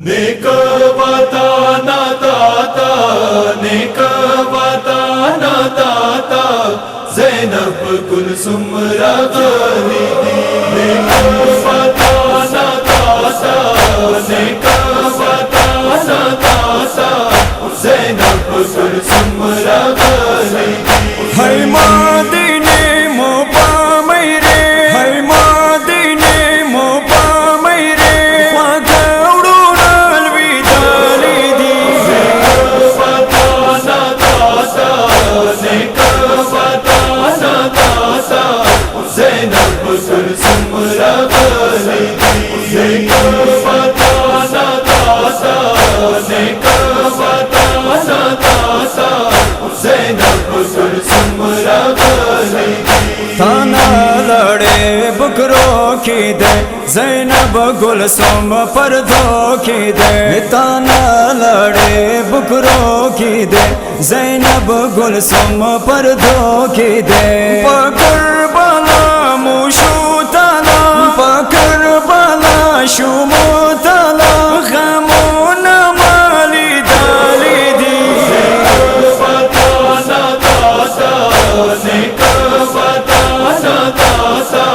نیک وطن داتا نیک وطن داتا زینب کلثوم رغلی دی نیک وطن داتا نیک وطن داتا زینب کلثوم رغلی دی ہے مدینے موپا میرے ہے مدینے موپا میرے خواگوڑو نالوی دالی دی وطن داتا نیک وطن داتا زینب کلثوم رغلی دی نیک وطن داتا نیک وطن داتا زینب کلثوم رغلی دی تانا لڑے بکرو کی دے زینب گلثوم پردو کی دے تانا لڑے بکرو کی دے زینب گلثوم پردو کی دے پکر بالا موشو تالا پکر بالا شومو تالا غمون مالی دالی دی وطن داتا نیک وطن داتا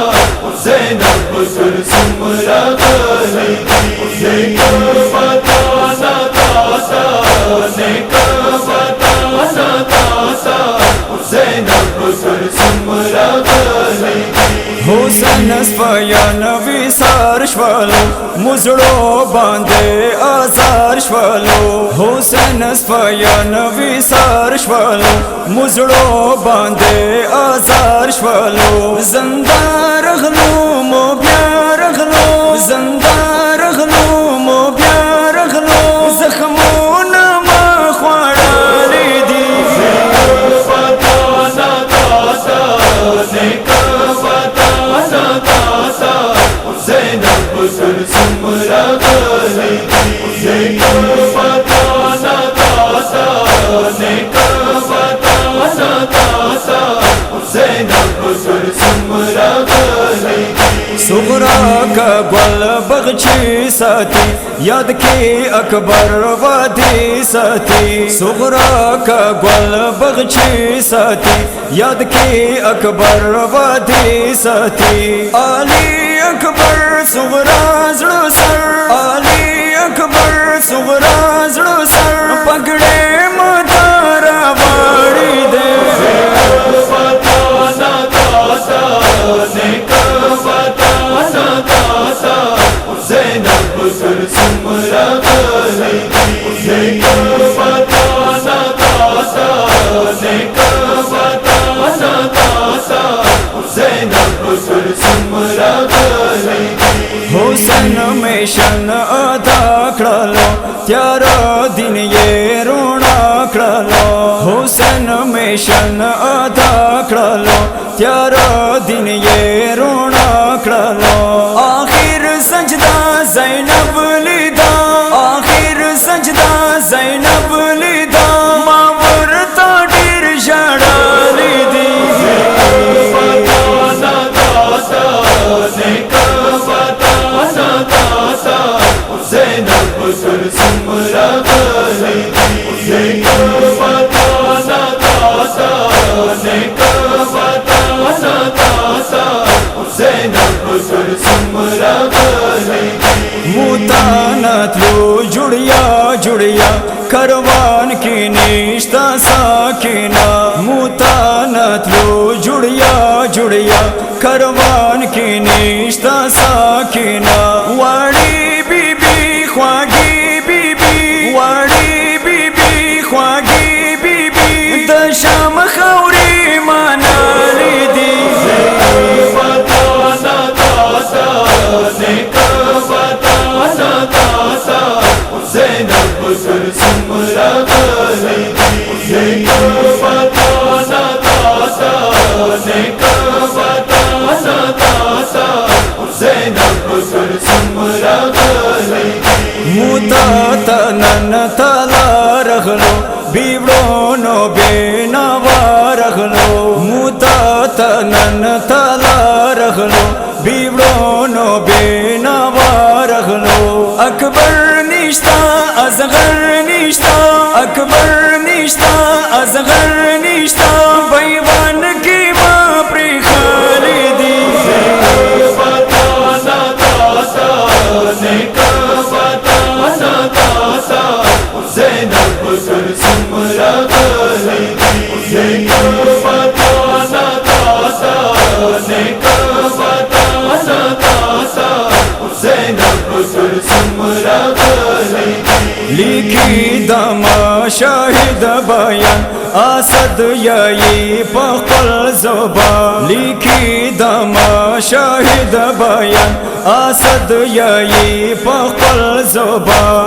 زینب کلثوم رغلی دی نیک وطن داتا نیک وطن داتا زینب کلثوم رغلی دی حسن اسپیان ویسار شوالو مزڑو باندے آزار شوالو حسن اسپیان ویسار شوالو مزڑو باندے آزار شوالو زندار رغلو مو بیا رغلو زندار رغلو مو بیا رغلو زخمون ما خواڑالی دی وطن داتا نیک وطن داتا زینب کلثوم رغلی دی نیک وطن داتا نیک وطن داتا زینب کلثوم رغلی دی صغرا کا گل بغچی ساتھی یاد کی اکبر وادی ساتھی صغرا کا گل بغچی ساتھی یاد کی اکبر وادی ساتھی علی اکبر صغرا زڑو سر علی اکبر صغرا زڑو سر پگڑے مدارا واڑی دے وطن داتا نیک وطن داتا زینب کلثوم رغلی دی نیک وطن داتا نیک وطن داتا زینب کلثوم رغلی دی حسن میں شن ادا کھڑلو تیارا دن یہ رونا کھڑلو حسن میں شن ادا کھڑلو تیارا دن یہ رونا کھڑلو آخر سجدہ زینب لیدا آخر سجدہ زینب لیدا ماور تاڑیر جڑالی دی وطن داتا نیک وطن داتا زینب کلثوم رغلی دی نیک وطن داتا نیک وطن داتا زینب کلثوم رغلی دی موتانت لو جڑیا جڑیا کروان کی نشتا ساکینہ موتانت لو جڑیا جڑیا کروان کی نشتا ساکینہ واڑی بی بی خواگی بی بی واڑی بی بی خواگی بی بی دشام خوری مانالی دی وطن داتا نیک وطن داتا زینب کلثوم رغلی دی نیک وطن داتا نیک وطن داتا زینب کلثوم رغلی دی موتا نن تلا رغلو بیوڑو نو بینوا رغلو موتا نن تلا رغلو بیوڑو نو بینوا رغلو اکبر نی نشتا اصغر نشتا اکبر نشتا اصغر نشتا بیوان کی ماں پری خالدی بتانا داتا نیکا بتانا داتا زینب کلثوم خالدی نیکا بتانا داتا نیکا بتانا داتا زینب کلثوم خالدی لکھی دما شاہد بیان اسد یئی پخپل زبان لکھی دما شاہد بیان اسد یئی پخپل زبان